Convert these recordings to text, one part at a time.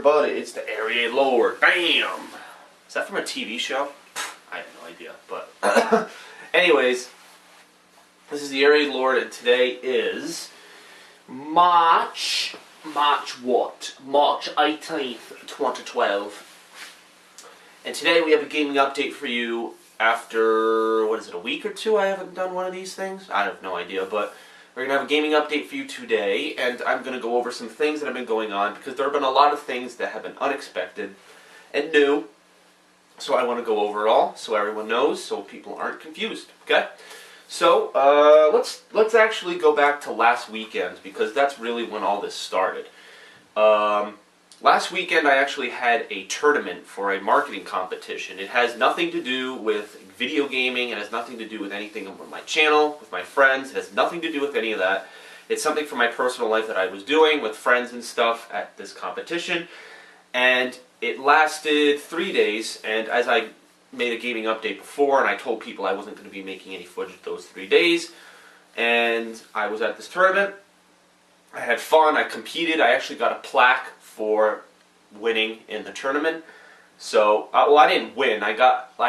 everybody, it's the TheAireaidLord. Bam! Is that from a TV show? I have no idea, but... Anyways, this is the TheAireaidLord, and today is... March 18th, 2012. And today we have a gaming update for you after, what is it, a week or two I haven't done one of these things? I have no idea, but... We're going to have a gaming update for you today, and I'm going to go over some things that have been going on, because there have been a lot of things that have been unexpected and new, so I want to go over it all, so everyone knows, so people aren't confused, okay? So, let's actually go back to last weekend, because that's really when all this started. Last weekend I actually had a tournament for a marketing competition. It has nothing to do with video gaming, it has nothing to do with anything on my channel, with my friends, it has nothing to do with any of that. It's something from my personal life that I was doing with friends and stuff at this competition, and it lasted 3 days, and as I made a gaming update before, and I told people I wasn't going to be making any footage those 3 days, and I was at this tournament, I had fun, I competed, I actually got a plaque for winning in the tournament. So, well, I didn't win. I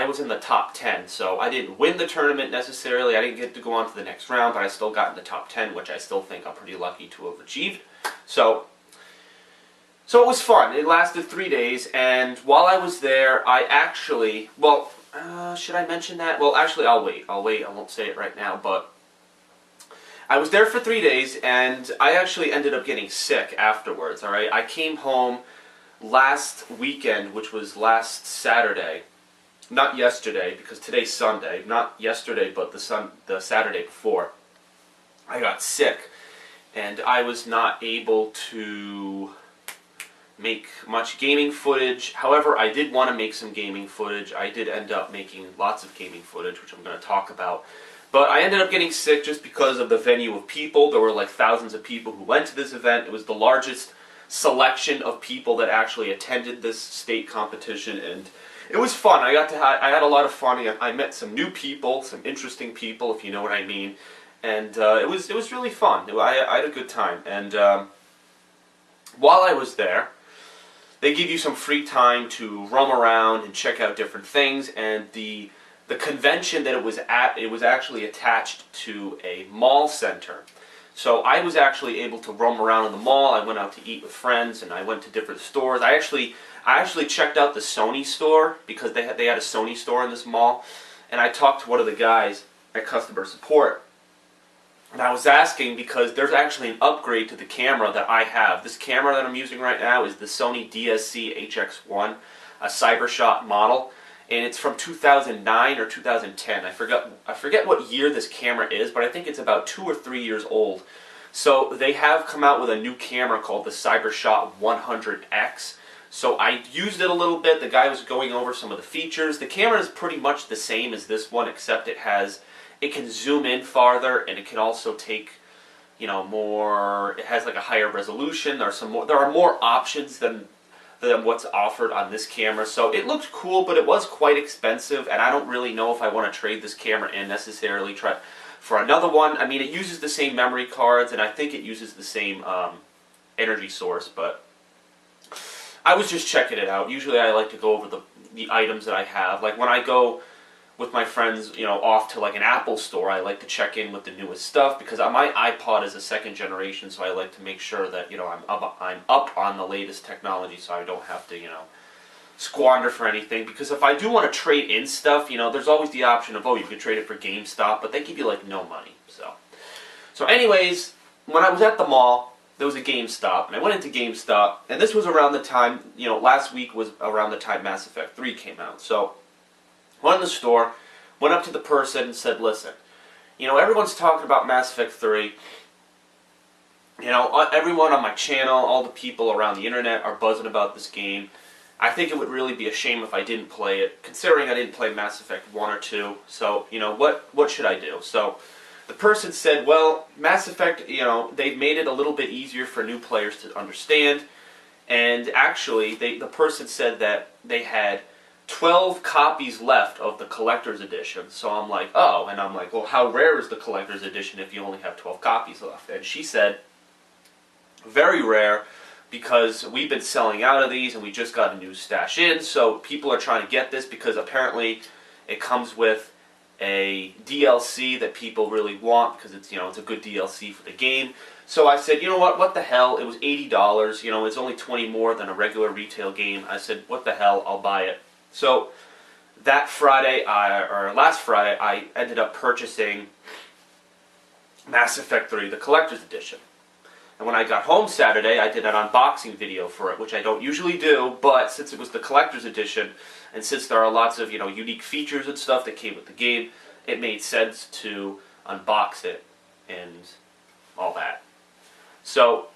was in the top 10, so I didn't win the tournament necessarily. I didn't get to go on to the next round, but I still got in the top 10, which I still think I'm pretty lucky to have achieved. So it was fun. It lasted 3 days, and while I was there, I actually, well, should I mention that? Well, actually, I'll wait. I won't say it right now, but I was there for 3 days, and I actually ended up getting sick afterwards, alright? I came home last weekend, which was last Saturday, not yesterday, because today's Sunday, not yesterday, but the Saturday before, I got sick, and I was not able to make much gaming footage. However, I did want to make some gaming footage. I did end up making lots of gaming footage, which I'm going to talk about. But I ended up getting sick just because of the venue of people. There were like thousands of people who went to this event. It was the largest selection of people that actually attended this state competition, and it was fun. I had a lot of fun. I met some new people, some interesting people, if you know what I mean, and it was really fun. I had a good time, and while I was there, they give you some free time to roam around and check out different things, and the convention that it was at, it was actually attached to a mall center. So I was actually able to roam around in the mall. I went out to eat with friends, and I went to different stores. I actually checked out the Sony store, because they had a Sony store in this mall, and I talked to one of the guys at customer support, and I was asking, because there's actually an upgrade to the camera that I have. This camera that I'm using right now is the Sony DSC HX1, a CyberShot model. And it's from 2009 or 2010. I forget what year this camera is, but I think it's about 2 or 3 years old. So they have come out with a new camera called the CyberShot 100X. So I used it a little bit. The guy was going over some of the features. The camera is pretty much the same as this one, except it can zoom in farther, and it can also take, you know, more. It has like a higher resolution. There are more options than what's offered on this camera. So it looked cool, but it was quite expensive, and I don't really know if I want to trade this camera in necessarily for another one. I mean, it uses the same memory cards, and I think it uses the same energy source, but I was just checking it out. Usually I like to go over the items that I have. Like when I go with my friends, you know, off to like an Apple store, I like to check in with the newest stuff, because my iPod is a second generation, so I like to make sure that, you know, I'm up on the latest technology, so I don't have to, you know, squander for anything. Because if I do want to trade in stuff, you know, there's always the option of, oh, you can trade it for GameStop, but they give you like no money. So anyways, when I was at the mall, there was a GameStop, and I went into GameStop, and this was around the time, you know, last week was around the time Mass Effect 3 came out. So went in the store, went up to the person and said, listen, you know, everyone's talking about Mass Effect 3. You know, everyone on my channel, all the people around the internet are buzzing about this game. I think it would really be a shame if I didn't play it, considering I didn't play Mass Effect 1 or 2. So, you know, what should I do? So the person said, well, Mass Effect, you know, they've made it a little bit easier for new players to understand. And actually, the person said that they had 12 copies left of the collector's edition. So I'm like, oh, and I'm like, well, how rare is the collector's edition if you only have 12 copies left? And she said, very rare, because we've been selling out of these and we just got a new stash in, so people are trying to get this because apparently it comes with a DLC that people really want because it's, it's a good DLC for the game. So I said, you know what the hell, it was $80, it's only 20 more than a regular retail game. I said, what the hell, I'll buy it. So that Friday, last Friday, I ended up purchasing Mass Effect 3, the Collector's Edition. And when I got home Saturday, I did an unboxing video for it, which I don't usually do, but since it was the Collector's Edition, and since there are lots of, unique features and stuff that came with the game, it made sense to unbox it and all that. So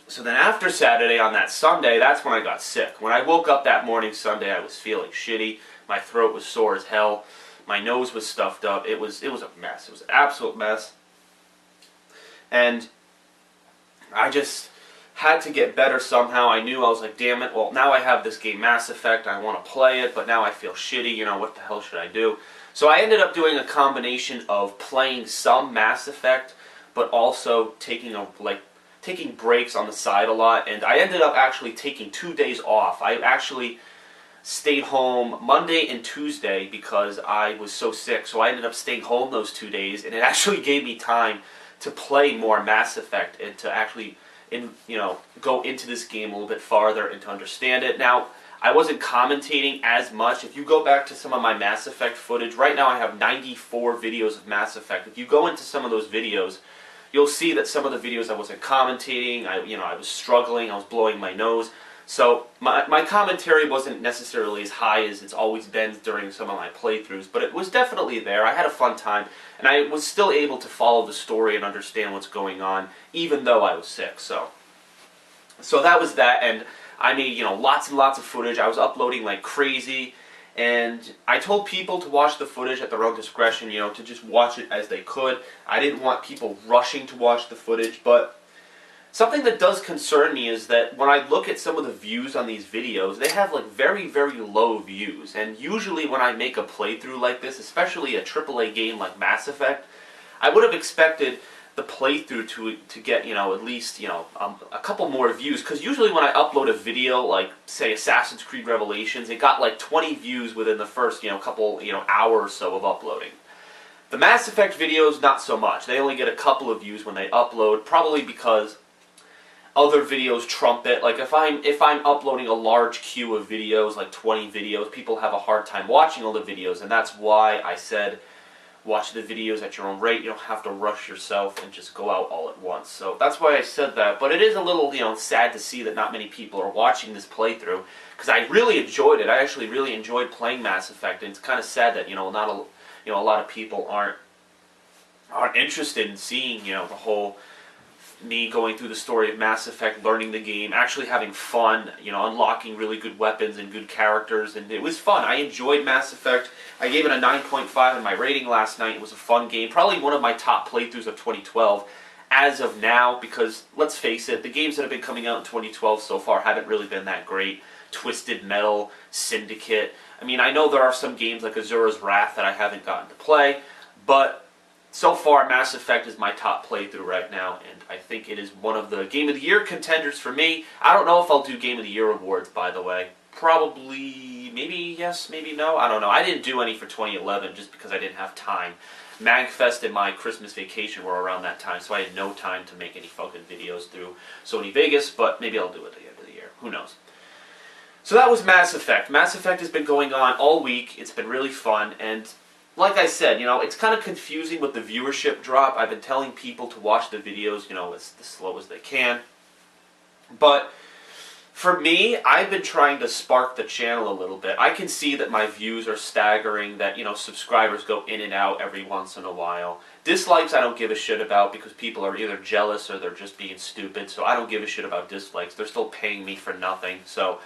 then after Saturday, on that Sunday, that's when I got sick. When I woke up that morning Sunday, I was feeling shitty. My throat was sore as hell. My nose was stuffed up. It was a mess. It was an absolute mess. And I just had to get better somehow. I knew, I was like, damn it, well, now I have this game, Mass Effect, I want to play it, but now I feel shitty, what the hell should I do? So I ended up doing a combination of playing some Mass Effect, but also taking breaks on the side a lot, and I ended up actually taking 2 days off. I actually stayed home Monday and Tuesday because I was so sick, so I ended up staying home those 2 days, and it actually gave me time to play more Mass Effect and to actually go into this game a little bit farther and to understand it. Now, I wasn't commentating as much. If you go back to some of my Mass Effect footage, right now I have 94 videos of Mass Effect. If you go into some of those videos, you'll see that some of the videos I wasn't commentating, I was struggling, I was blowing my nose. So my commentary wasn't necessarily as high as it's always been during some of my playthroughs, but it was definitely there. I had a fun time, and I was still able to follow the story and understand what's going on, even though I was sick. So that was that, and I made lots and lots of footage. I was uploading like crazy, and I told people to watch the footage at their own discretion, to just watch it as they could. I didn't want people rushing to watch the footage, but something that does concern me is that when I look at some of the views on these videos, they have like very, very low views. And usually when I make a playthrough like this, especially a AAA game like Mass Effect, I would have expected the playthrough to get, at least, a couple more views. Because usually when I upload a video, like, say, Assassin's Creed Revelations, it got like 20 views within the first, couple, hour or so of uploading. The Mass Effect videos, not so much. They only get a couple of views when they upload, probably because other videos trump it. Like if I'm uploading a large queue of videos, like 20 videos, people have a hard time watching all the videos, and that's why I said watch the videos at your own rate. You don't have to rush yourself and just go out all at once. So that's why I said that. But it is a little, sad to see that not many people are watching this playthrough, because I really enjoyed it. I actually really enjoyed playing Mass Effect, and it's kind of sad that not a lot of people aren't interested in seeing the whole me going through the story of Mass Effect, learning the game, actually having fun, unlocking really good weapons and good characters, and it was fun. I enjoyed Mass Effect. I gave it a 9.5 in my rating last night. It was a fun game, probably one of my top playthroughs of 2012 as of now, because let's face it, the games that have been coming out in 2012 so far haven't really been that great. Twisted Metal, Syndicate. I mean, I know there are some games like Azura's Wrath that I haven't gotten to play, but so far, Mass Effect is my top playthrough right now, and I think it is one of the Game of the Year contenders for me. I don't know if I'll do Game of the Year awards, by the way. Probably, maybe yes, maybe no. I don't know. I didn't do any for 2011 just because I didn't have time. MagFest and my Christmas vacation were around that time, so I had no time to make any fucking videos through Sony Vegas, but maybe I'll do it at the end of the year. Who knows? So that was Mass Effect. Mass Effect has been going on all week. It's been really fun, and like I said, it's kind of confusing with the viewership drop. I've been telling people to watch the videos, as slow as they can. But for me, I've been trying to spark the channel a little bit. I can see that my views are staggering, that, subscribers go in and out every once in a while. Dislikes I don't give a shit about because people are either jealous or they're just being stupid, so I don't give a shit about dislikes. They're still paying me for nothing, So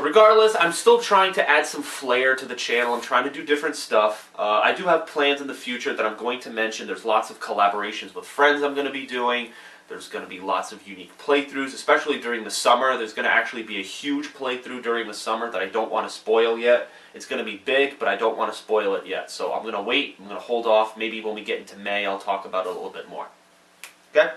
regardless, I'm still trying to add some flair to the channel. I'm trying to do different stuff. I do have plans in the future that I'm going to mention. There's lots of collaborations with friends I'm going to be doing. There's going to be lots of unique playthroughs, especially during the summer. There's going to actually be a huge playthrough during the summer that I don't want to spoil yet. It's going to be big, but I don't want to spoil it yet. So I'm going to wait. I'm going to hold off. Maybe when we get into May, I'll talk about it a little bit more. Okay?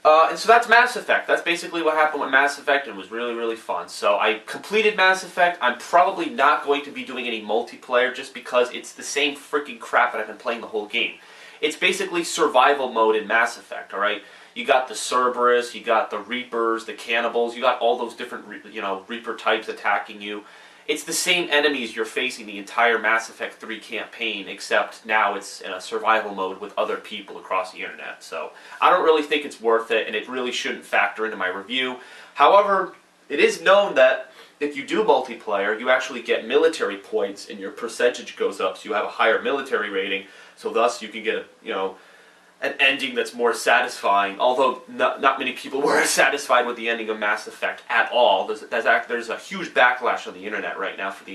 And so that's Mass Effect. That's basically what happened with Mass Effect, and it was really, really fun. So I completed Mass Effect. I'm probably not going to be doing any multiplayer just because it's the same freaking crap that I've been playing the whole game. It's basically survival mode in Mass Effect, alright? You got the Cerberus, you got the Reapers, the Cannibals, you got all those different, Reaper types attacking you. It's the same enemies you're facing the entire Mass Effect 3 campaign, except now it's in a survival mode with other people across the internet. So I don't really think it's worth it, and it really shouldn't factor into my review. However, it is known that if you do multiplayer, you actually get military points, and your percentage goes up, so you have a higher military rating, so thus you can get an ending that's more satisfying, although not many people were satisfied with the ending of Mass Effect at all. There's a huge backlash on the internet right now for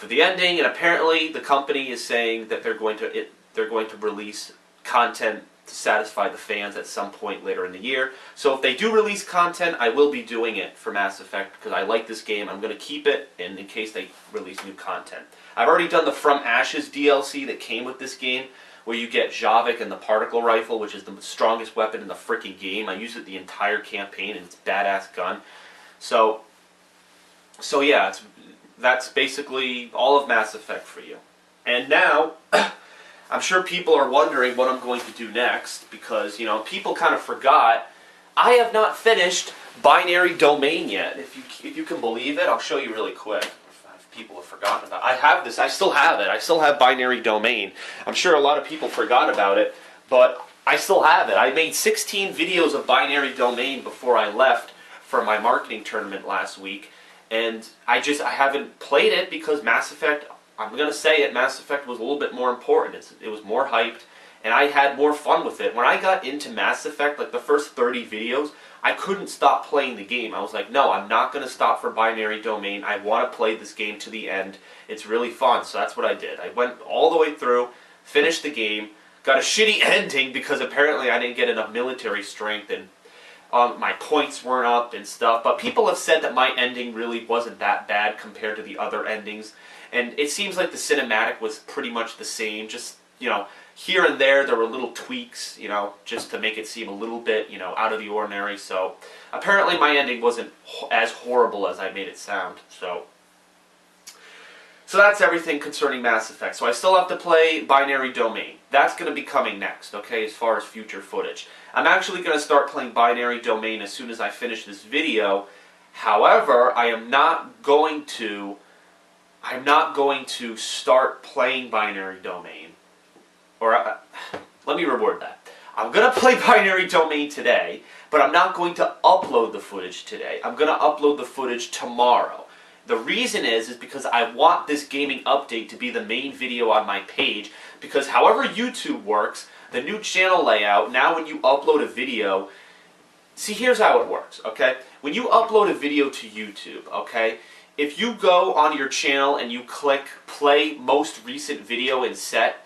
the ending, and apparently the company is saying that they're going to release content to satisfy the fans at some point later in the year. So if they do release content, I will be doing it for Mass Effect because I like this game. I'm going to keep it in case they release new content. I've already done the From Ashes DLC that came with this game, where you get Javik and the particle rifle, which is the strongest weapon in the freaking game. I used it the entire campaign, and it's a badass gun. So yeah, that's basically all of Mass Effect for you. And now, I'm sure people are wondering what I'm going to do next, because, people kind of forgot. I have not finished Binary Domain yet. If you can believe it, I'll show you really quick. People have forgotten about it. I have this. I still have it. I still have Binary Domain. I'm sure a lot of people forgot about it, but I still have it. I made 16 videos of Binary Domain before I left for my marketing tournament last week, and I haven't played it because Mass Effect, I'm going to say it, Mass Effect was a little bit more important. It was more hyped, and I had more fun with it. When I got into Mass Effect, like the first 30 videos, I couldn't stop playing the game. I was like, no, I'm not going to stop for Binary Domain. I want to play this game to the end. It's really fun, so that's what I did. I went all the way through, finished the game, got a shitty ending because apparently I didn't get enough military strength and my points weren't up and stuff. But people have said that my ending really wasn't that bad compared to the other endings. And it seems like the cinematic was pretty much the same, just, here and there were little tweaks, just to make it seem a little bit, out of the ordinary. So apparently my ending wasn't as horrible as I made it sound. So that's everything concerning Mass Effect. So I still have to play Binary Domain. That's going to be coming next, okay, as far as future footage. I'm actually going to start playing Binary Domain as soon as I finish this video. However, I'm not going to start playing Binary Domain. Let me reword that. I'm going to play Binary Domain today, but I'm not going to upload the footage today. I'm going to upload the footage tomorrow. The reason is because I want this gaming update to be the main video on my page, because however YouTube works, the new channel layout, now when you upload a video, see, here's how it works, okay? When you upload a video to YouTube, okay, if you go on your channel and you click play most recent video and set,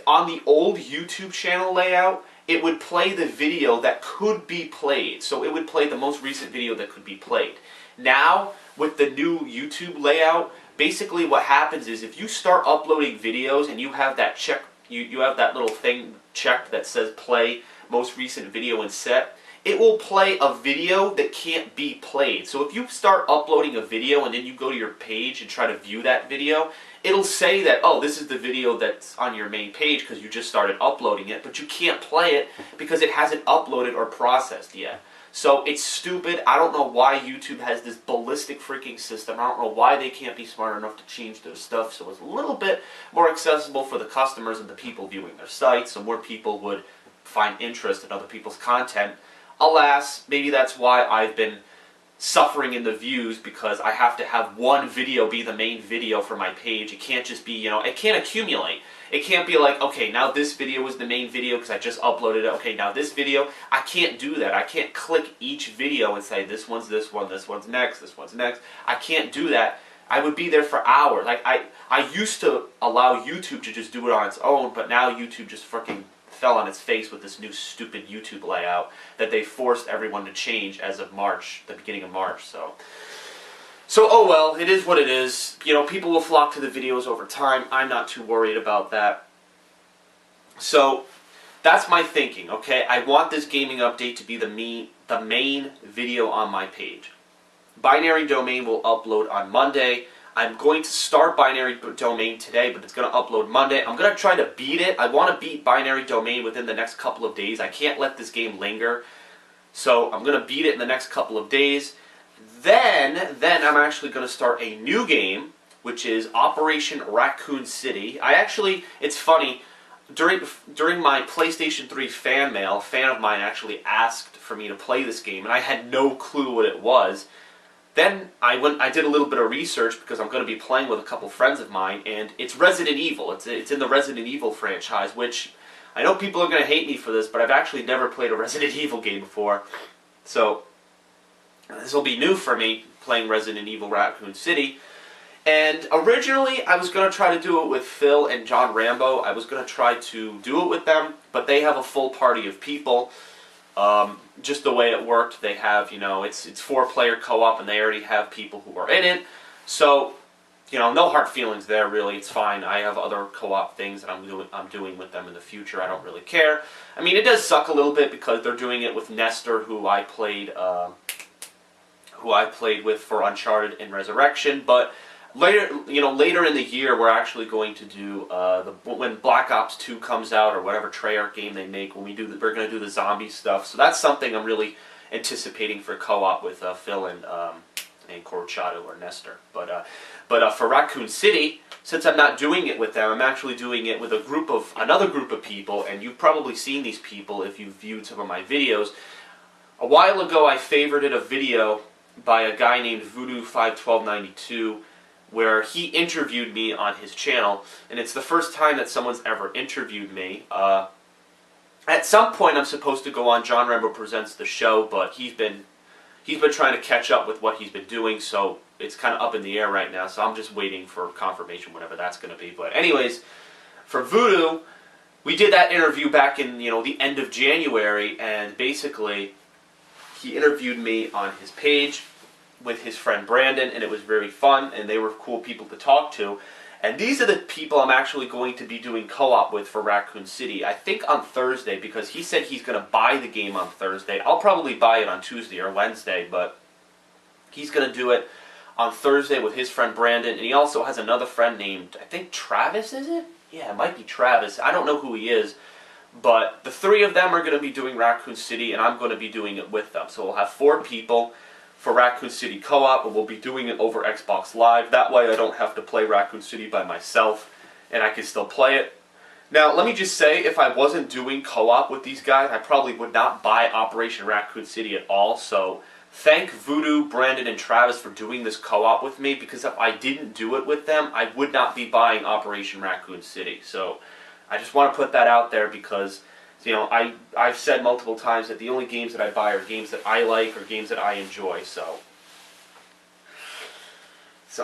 on the old YouTube channel layout, it would play the video that could be played. So it would play the most recent video that could be played. Now, with the new YouTube layout, basically what happens is if you start uploading videos and you have that check, you have that little thing checked that says play most recent video and set, it will play a video that can't be played. So if you start uploading a video and then you go to your page and try to view that video, it'll say that, oh, this is the video that's on your main page because you just started uploading it, but you can't play it because it hasn't uploaded or processed yet. So it's stupid. I don't know why YouTube has this ballistic freaking system. I don't know why they can't be smart enough to change their stuff so it's a little bit more accessible for the customers and the people viewing their sites, so more people would find interest in other people's content. Alas, maybe that's why I've been suffering in the views, because I have to have one video be the main video for my page. It can't just be, it can't accumulate. It can't be like, okay, now this video was the main video because I just uploaded it. Okay, now this video, I can't do that. I can't click each video and say, this one's this one, this one's next, this one's next. I can't do that. I would be there for hours. Like, I used to allow YouTube to just do it on its own, but now YouTube just freaking fell on its face with this new stupid YouTube layout that they forced everyone to change as of March, the beginning of March. So oh well, it is what it is. People will flock to the videos over time. I'm not too worried about that. So that's my thinking, okay? I want this gaming update to be the main video on my page. Binary Domain will upload on Monday. I'm going to start Binary Domain today, but it's going to upload Monday. I'm going to try to beat it. I want to beat Binary Domain within the next couple of days. I can't let this game linger. So I'm going to beat it in the next couple of days. Then I'm actually going to start a new game, which is Operation Raccoon City. It's funny, during my PlayStation 3 fan mail, a fan of mine actually asked for me to play this game, and I had no clue what it was. Then I did a little bit of research because I'm going to be playing with a couple friends of mine, and it's Resident Evil. It's in the Resident Evil franchise, which I know people are going to hate me for this, but I've actually never played a Resident Evil game before. So this will be new for me, playing Resident Evil Raccoon City. And originally I was going to try to do it with Phil and John Rambo. I was going to try to do it with them, but they have a full party of people. Just the way it worked, they have, it's 4-player co-op, and they already have people who are in it. So, no hard feelings there, really. It's fine. I have other co-op things that I'm doing with them in the future. I don't really care. I mean, it does suck a little bit because they're doing it with Nestor, who I played with for Uncharted and Resurrection. But later in the year, we're actually going to do when Black Ops 2 comes out, or whatever Treyarch game they make. We're going to do the zombie stuff. So that's something I'm really anticipating for co-op with Phil and Corchado or Nestor. But for Raccoon City, since I'm not doing it with them, I'm actually doing it with another group of people, and you've probably seen these people if you've viewed some of my videos. A while ago, I favorited a video by a guy named Voodoo51292, where he interviewed me on his channel, and it's the first time that someone's ever interviewed me. At some point, I'm supposed to go on John Rambo Presents the Show, but he's been trying to catch up with what he's been doing, so it's kind of up in the air right now, so I'm just waiting for confirmation, whatever that's going to be. But anyways, for Voodoo, we did that interview back in, the end of January, and basically, he interviewed me on his page with his friend Brandon, and it was very fun, and they were cool people to talk to. And these are the people I'm actually going to be doing co-op with for Raccoon City, I think on Thursday, because he said he's going to buy the game on Thursday. I'll probably buy it on Tuesday or Wednesday, but he's going to do it on Thursday with his friend Brandon, and he also has another friend named, I think Travis, is it? Yeah, it might be Travis. I don't know who he is, but the three of them are going to be doing Raccoon City, and I'm going to be doing it with them. So we'll have 4 people for Raccoon City co-op, and we'll be doing it over Xbox Live. That way I don't have to play Raccoon City by myself, and I can still play it. Now, let me just say, if I wasn't doing co-op with these guys, I probably would not buy Operation Raccoon City at all, so thank Voodoo, Brandon, and Travis for doing this co-op with me, because if I didn't do it with them, I would not be buying Operation Raccoon City. So I just want to put that out there because, I've said multiple times that the only games that I buy are games that I like or games that I enjoy. So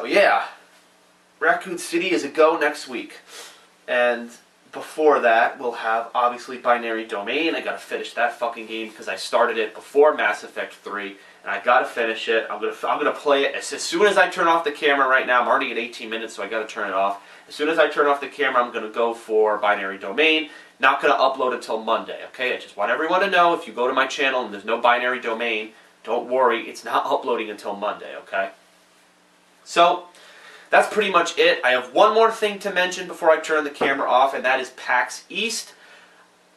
yeah, Raccoon City is a go next week. And before that, we'll have, obviously, Binary Domain. I gotta finish that fucking game because I started it before Mass Effect 3, and I gotta finish it. I'm gonna play it as soon as I turn off the camera right now. I'm already at 18 minutes, so I gotta turn it off. As soon as I turn off the camera, I'm gonna go for Binary Domain. Not gonna upload until Monday, okay? I just want everyone to know, if you go to my channel and there's no Binary Domain, don't worry, it's not uploading until Monday, okay? So that's pretty much it. I have one more thing to mention before I turn the camera off, and that is PAX East.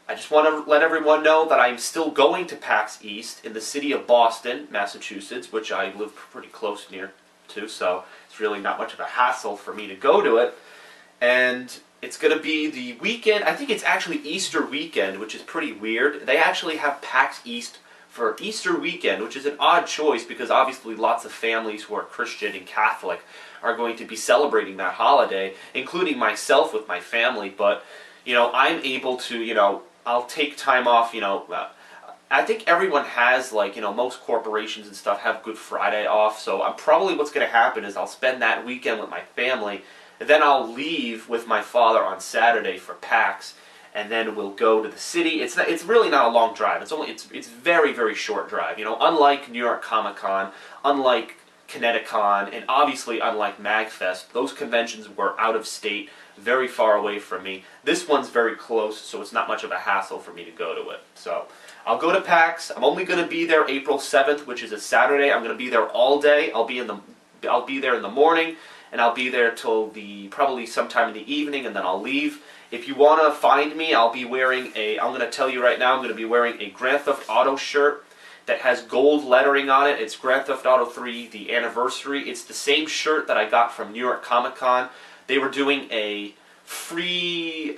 I just want to let everyone know that I'm still going to PAX East in the city of Boston, Massachusetts, which I live pretty close near to, so it's really not much of a hassle for me to go to it. And it's going to be the weekend, I think it's actually Easter weekend, which is pretty weird. They actually have PAX East for Easter weekend, which is an odd choice because obviously lots of families who are Christian and Catholic are going to be celebrating that holiday, including myself with my family. But, I'm able to, I'll take time off, I think everyone has, most corporations and stuff have Good Friday off, so probably what's going to happen is I'll spend that weekend with my family, and then I'll leave with my father on Saturday for PAX, and then we'll go to the city. It's really not a long drive. It's very, very short drive. Unlike New York Comic Con, unlike Kineticon, and obviously, unlike MagFest, those conventions were out of state, very far away from me. This one's very close, so it's not much of a hassle for me to go to it. So I'll go to PAX. I'm only going to be there April 7th, which is a Saturday. I'm going to be there all day. I'll be there in the morning, and I'll be there till probably sometime in the evening, and then I'll leave. If you want to find me, I'll be wearing I'm going to tell you right now, I'm going to be wearing a Grand Theft Auto shirt that has gold lettering on it. It's Grand Theft Auto 3, the anniversary. It's the same shirt that I got from New York Comic Con. They were doing a free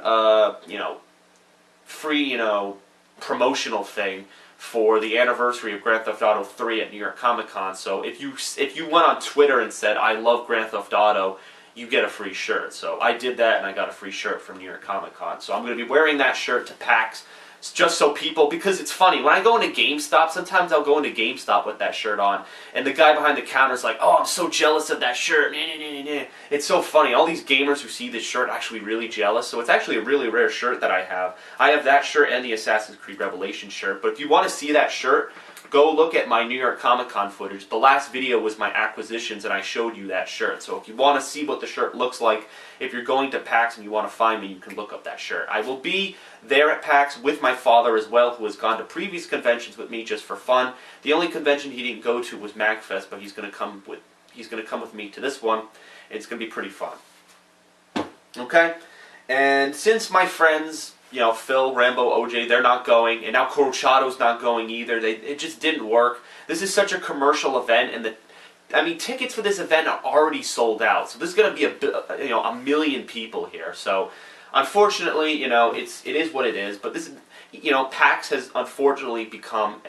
promotional thing for the anniversary of Grand Theft Auto 3 at New York Comic Con. So if you went on Twitter and said, I love Grand Theft Auto, you get a free shirt. So I did that, and I got a free shirt from New York Comic Con. So I'm going to be wearing that shirt to PAX. It's just so people, because it's funny, when I go into GameStop, sometimes I'll go into GameStop with that shirt on, and the guy behind the counter is like, oh, I'm so jealous of that shirt. It's so funny. All these gamers who see this shirt are actually really jealous, so it's actually a really rare shirt that I have. I have that shirt and the Assassin's Creed Revelation shirt, but if you want to see that shirt, go look at my New York Comic Con footage. The last video was my acquisitions, and I showed you that shirt. So if you want to see what the shirt looks like, if you're going to PAX and you want to find me, you can look up that shirt. I will be there at PAX with my father as well, who has gone to previous conventions with me just for fun. The only convention he didn't go to was MagFest, but he's going to come with me to this one. It's going to be pretty fun. Okay? And since my friends, Phil, Rambo, OJ, they're not going, and now Corchado's not going either. It just didn't work. This is such a commercial event, and tickets for this event are already sold out. So there's going to be a million people here. So unfortunately, it is what it is. But this, PAX has unfortunately become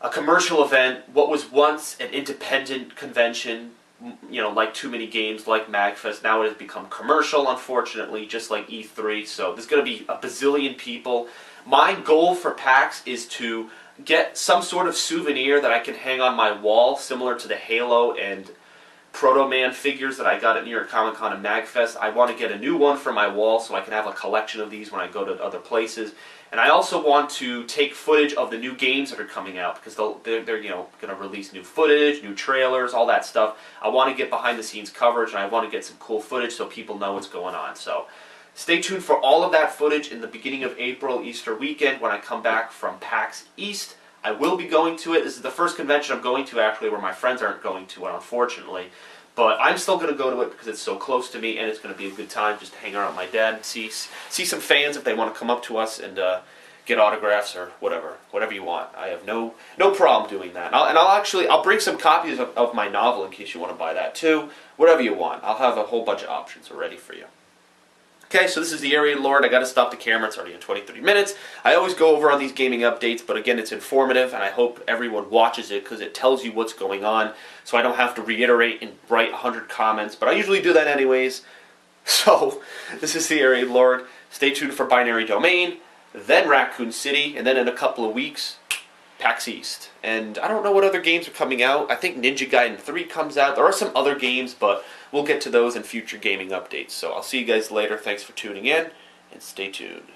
a commercial event. What was once an independent convention, like Too Many Games, like MagFest, now it has become commercial, unfortunately, just like E3. So there's going to be a bazillion people. My goal for PAX is to get some sort of souvenir that I can hang on my wall, similar to the Halo and Proto Man figures that I got at New York Comic Con and MagFest. I want to get a new one for my wall so I can have a collection of these when I go to other places. And I also want to take footage of the new games that are coming out, because they're going to release new footage, new trailers, all that stuff. I want to get behind the scenes coverage, and I want to get some cool footage so people know what's going on. So stay tuned for all of that footage in the beginning of April, Easter weekend, when I come back from PAX East. I will be going to it. This is the first convention I'm going to, actually, where my friends aren't going to it, unfortunately. But I'm still going to go to it because it's so close to me, and it's going to be a good time just to hang around with my dad and see some fans if they want to come up to us and get autographs or whatever you want. I have no problem doing that. I'll bring some copies of my novel in case you want to buy that too. Whatever you want. I'll have a whole bunch of options ready for you. Okay, so this is the TheAireaidLord. I got to stop the camera. It's already in 20-30 minutes. I always go over on these gaming updates, but again, it's informative, and I hope everyone watches it because it tells you what's going on, so I don't have to reiterate and write 100 comments, but I usually do that anyways. So, this is the TheAireaidLord. Stay tuned for Binary Domain, then Raccoon City, and then in a couple of weeks, PAX East. And I don't know what other games are coming out. I think Ninja Gaiden 3 comes out. There are some other games, but we'll get to those in future gaming updates. So I'll see you guys later. Thanks for tuning in, and stay tuned.